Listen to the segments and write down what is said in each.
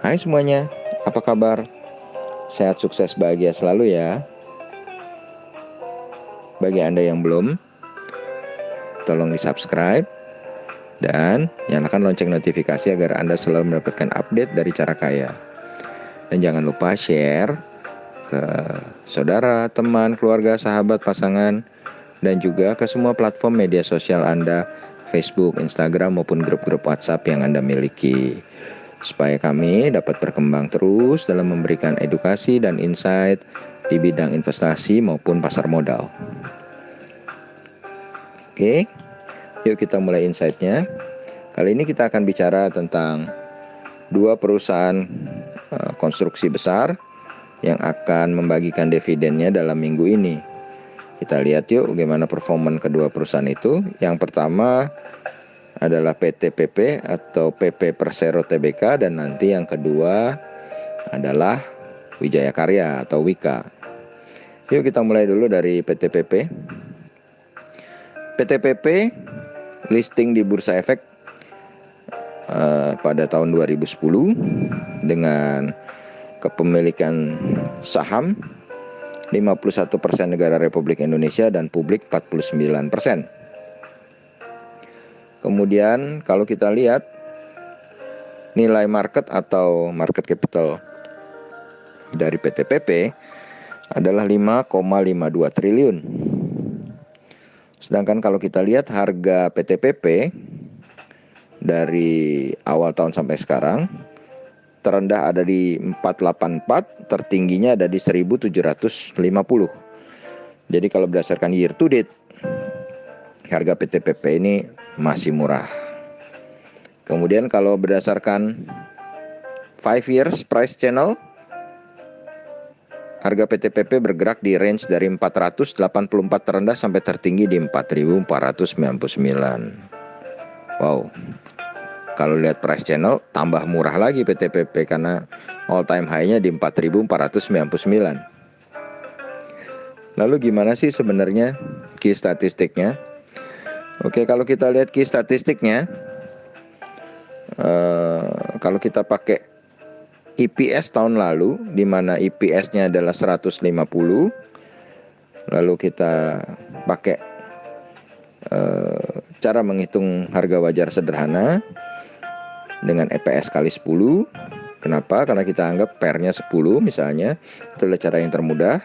Hai semuanya, apa kabar? Sehat, sukses, bahagia selalu ya. Bagi Anda yang belum, tolong di-subscribe dan nyalakan lonceng notifikasi agar Anda selalu mendapatkan update dari Cara Kaya. Dan jangan lupa share ke saudara, teman, keluarga, sahabat, pasangan, dan juga ke semua platform media sosial Anda, Facebook, Instagram, maupun grup-grup WhatsApp yang Anda miliki, supaya kami dapat berkembang terus dalam memberikan edukasi dan insight di bidang investasi maupun pasar modal. Oke, yuk kita mulai insight-nya. Kali ini kita akan bicara tentang dua perusahaan konstruksi besar yang akan membagikan dividennya dalam minggu ini. Kita lihat yuk bagaimana performa kedua perusahaan itu. Yang pertama adalah PT PP atau PP Persero Tbk, dan nanti yang kedua adalah Wijaya Karya atau Wika. Yuk kita mulai dulu dari PT PP. PT PP listing di Bursa Efek pada tahun 2010 dengan kepemilikan saham 51% negara Republik Indonesia dan publik 49%. Kemudian kalau kita lihat nilai market atau market capital dari PT PP adalah 5,52 triliun. Sedangkan kalau kita lihat harga PT PP dari awal tahun sampai sekarang, terendah ada di 484, tertingginya ada di 1750. Jadi kalau berdasarkan year to date, harga PT PP ini masih murah. Kemudian kalau berdasarkan 5 years price channel, harga PT PP bergerak di range dari 484 terendah sampai tertinggi di 4.499. Wow. Kalau lihat price channel tambah murah lagi PT PP karena all time high-nya di 4.499. Lalu gimana sih sebenarnya key statistiknya? Oke, kalau kita lihat key statistiknya, kalau kita pakai EPS tahun lalu, di mana EPS-nya adalah 150, lalu kita pakai cara menghitung harga wajar sederhana dengan EPS kali 10. Kenapa? Karena kita anggap PER-nya 10 misalnya. Itu adalah cara yang termudah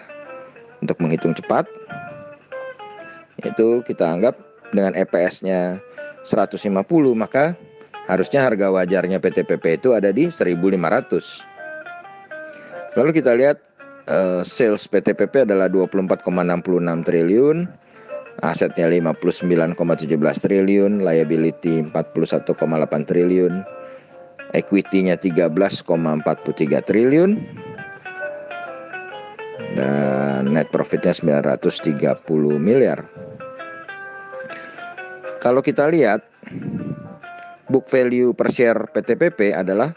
untuk menghitung cepat. Itu kita anggap dengan EPS-nya 150, maka harusnya harga wajarnya PT PP itu ada di 1.500. Lalu kita lihat sales PT PP adalah 24,66 triliun, asetnya 59,17 triliun, liability 41,8 triliun, equity-nya 13,43 triliun, dan net profit-nya 930 miliar. Kalau kita lihat book value per share PT PP adalah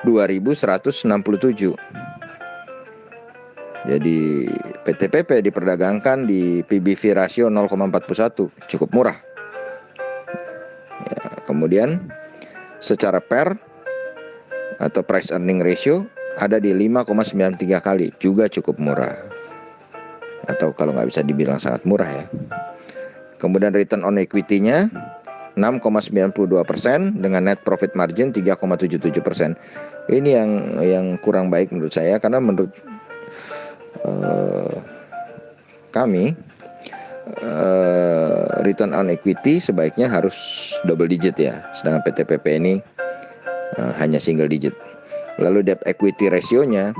2.167. Jadi PT PP diperdagangkan di PBV rasio 0,41, cukup murah. Ya, kemudian secara PER atau price earning ratio ada di 5,93 kali, juga cukup murah. Atau kalau nggak bisa dibilang sangat murah ya. Kemudian return on equity-nya 6,92% dengan net profit margin 3,77%. Ini yang kurang baik menurut saya, karena menurut kami return on equity sebaiknya harus double digit ya, sedangkan PT PP ini hanya single digit. Lalu debt equity ratio-nya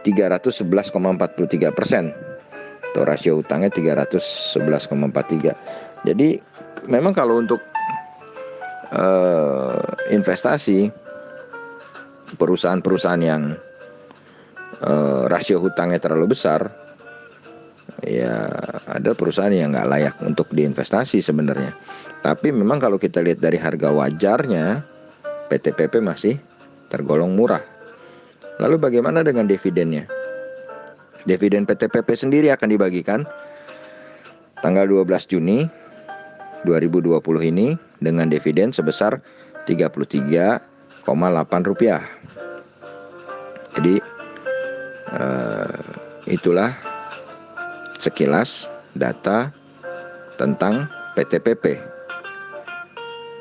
311,43%. Atau rasio utangnya 311,43. Jadi memang kalau untuk investasi perusahaan-perusahaan yang rasio hutangnya terlalu besar, ya ada perusahaan yang nggak layak untuk diinvestasi sebenarnya. Tapi memang kalau kita lihat dari harga wajarnya, PT PP masih tergolong murah. Lalu bagaimana dengan dividennya? Dividen PT PP sendiri akan dibagikan tanggal 12 Juni 2020 ini dengan dividen sebesar 33,8 rupiah. Jadi itulah sekilas data tentang PTPP.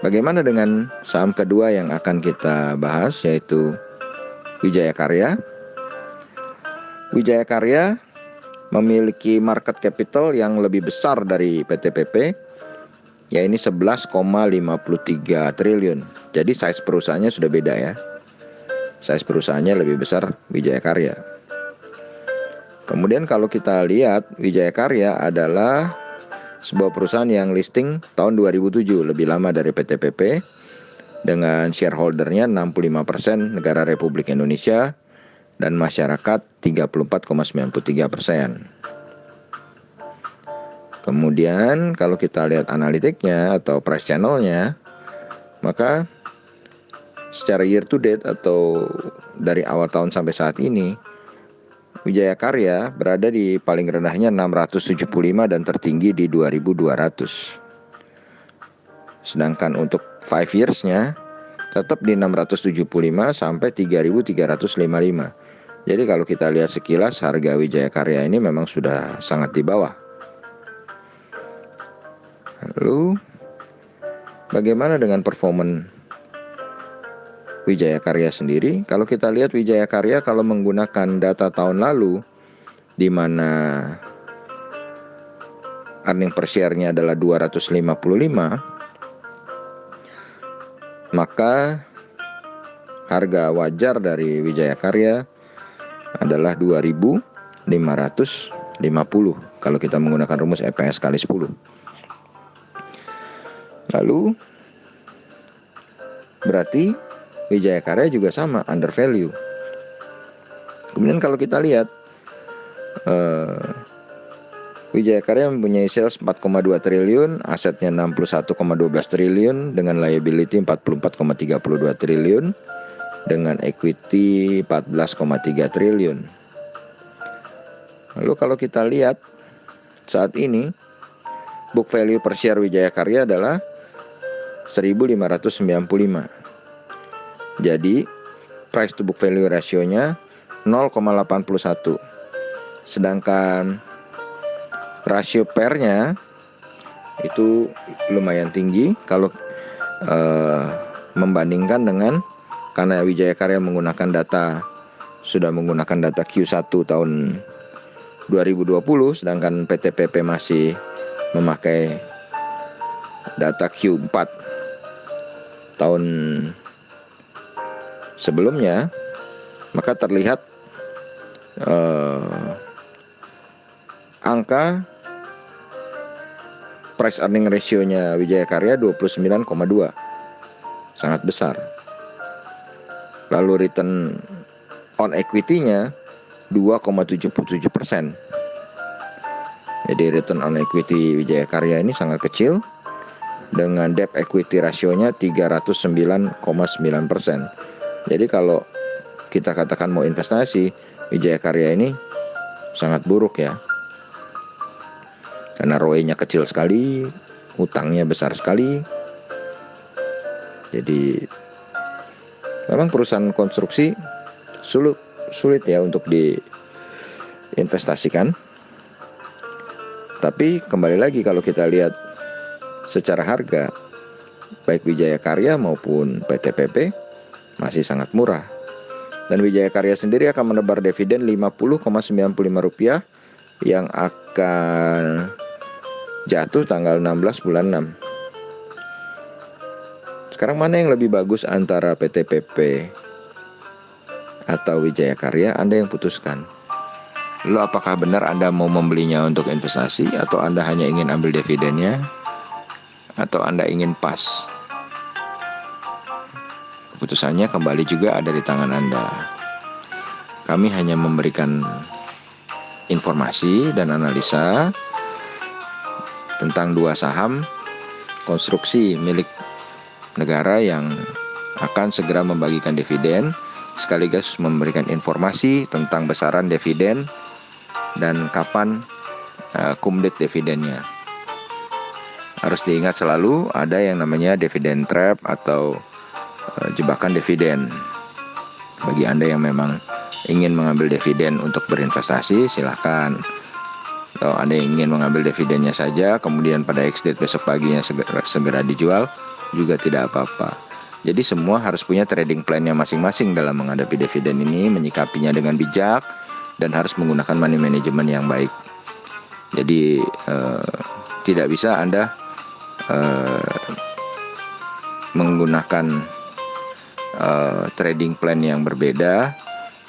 Bagaimana dengan saham kedua yang akan kita bahas, yaitu Wijaya Karya. Wijaya Karya memiliki market capital yang lebih besar dari PTPP, yaitu 11,53 triliun. Jadi size perusahaannya sudah beda ya. Size perusahaannya lebih besar Wijaya Karya. Kemudian kalau kita lihat, Wijaya Karya adalah sebuah perusahaan yang listing tahun 2007, lebih lama dari PTPP, dengan shareholdernya 65% negara Republik Indonesia dan masyarakat 34,93%. Kemudian kalau kita lihat analitiknya atau price channelnya, maka secara year to date atau dari awal tahun sampai saat ini, Wijaya Karya berada di paling rendahnya 675 dan tertinggi di 2200. Sedangkan untuk 5 years-nya tetap di 675 sampai 3355. Jadi kalau kita lihat sekilas, harga Wijaya Karya ini memang sudah sangat di bawah. Lalu bagaimana dengan performa Wijaya Karya sendiri? Kalau kita lihat Wijaya Karya kalau menggunakan data tahun lalu, di mana earning per share-nya adalah 255, maka harga wajar dari Wijaya Karya adalah 2.550 kalau kita menggunakan rumus EPS kali 10. Lalu berarti Wijaya Karya juga sama, under value. Kemudian kalau kita lihat Wijaya Karya mempunyai sales 4,2 triliun, asetnya 61,12 triliun, dengan liability 44,32 triliun, dengan equity 14,3 triliun. Lalu kalau kita lihat saat ini, book value per share Wijaya Karya adalah 1.595. Jadi price to book value ratio-nya 0,81. Sedangkan rasio PER-nya itu lumayan tinggi kalau membandingkan dengan, karena Wijaya Karya sudah menggunakan data Q1 tahun 2020, sedangkan PTPP masih memakai data Q4 tahun sebelumnya, maka terlihat angka price earning ratio-nya Wijaya Karya 29,2, sangat besar. Lalu return on equity-nya 2,77%. Jadi return on equity Wijaya Karya ini sangat kecil, dengan debt equity ratio-nya 309,9%. Jadi kalau kita katakan mau investasi, Wijaya Karya ini sangat buruk ya, karena ROE-nya kecil sekali, utangnya besar sekali. Jadi memang perusahaan konstruksi sulit ya untuk diinvestasikan. Tapi kembali lagi, kalau kita lihat secara harga, baik Wijaya Karya maupun PTPP masih sangat murah. Dan Wijaya Karya sendiri akan menebar dividen Rp50,95 yang akan jatuh tanggal 16 bulan 6. Sekarang mana yang lebih bagus antara PTPP atau Wijaya Karya? Anda yang putuskan. Lalu apakah benar Anda mau membelinya untuk investasi, atau Anda hanya ingin ambil dividennya, atau Anda ingin pas? Keputusannya kembali juga ada di tangan Anda. Kami hanya memberikan informasi dan analisa tentang dua saham konstruksi milik negara yang akan segera membagikan dividen, sekaligus memberikan informasi tentang besaran dividen dan kapan cum date dividennya. Harus diingat selalu ada yang namanya dividen trap atau jebakan dividen. Bagi Anda yang memang ingin mengambil dividen untuk berinvestasi, silahkan. Atau Anda ingin mengambil dividennya saja, kemudian pada ex-date besok paginya segera dijual, juga tidak apa-apa. Jadi semua harus punya trading plan-nya masing-masing dalam menghadapi dividen ini, menyikapinya dengan bijak, dan harus menggunakan money management yang baik. Jadi tidak bisa Anda menggunakan trading plan yang berbeda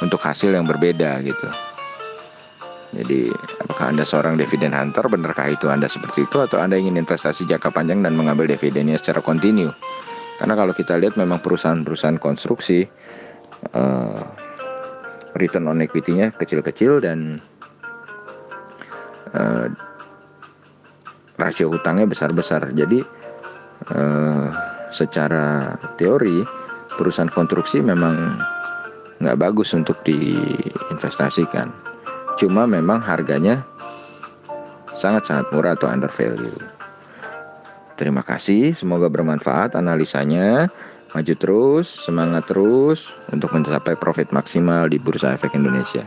untuk hasil yang berbeda gitu. Jadi apakah Anda seorang dividen hunter, benarkah itu Anda seperti itu, atau Anda ingin investasi jangka panjang dan mengambil dividennya secara kontinu? Karena kalau kita lihat memang perusahaan-perusahaan konstruksi return on equity-nya kecil-kecil dan rasio hutangnya besar-besar. Jadi secara teori perusahaan konstruksi memang nggak bagus untuk diinvestasikan. Cuma memang harganya sangat-sangat murah atau under value. Terima kasih, semoga bermanfaat analisanya. Maju terus, semangat terus untuk mencapai profit maksimal di Bursa Efek Indonesia.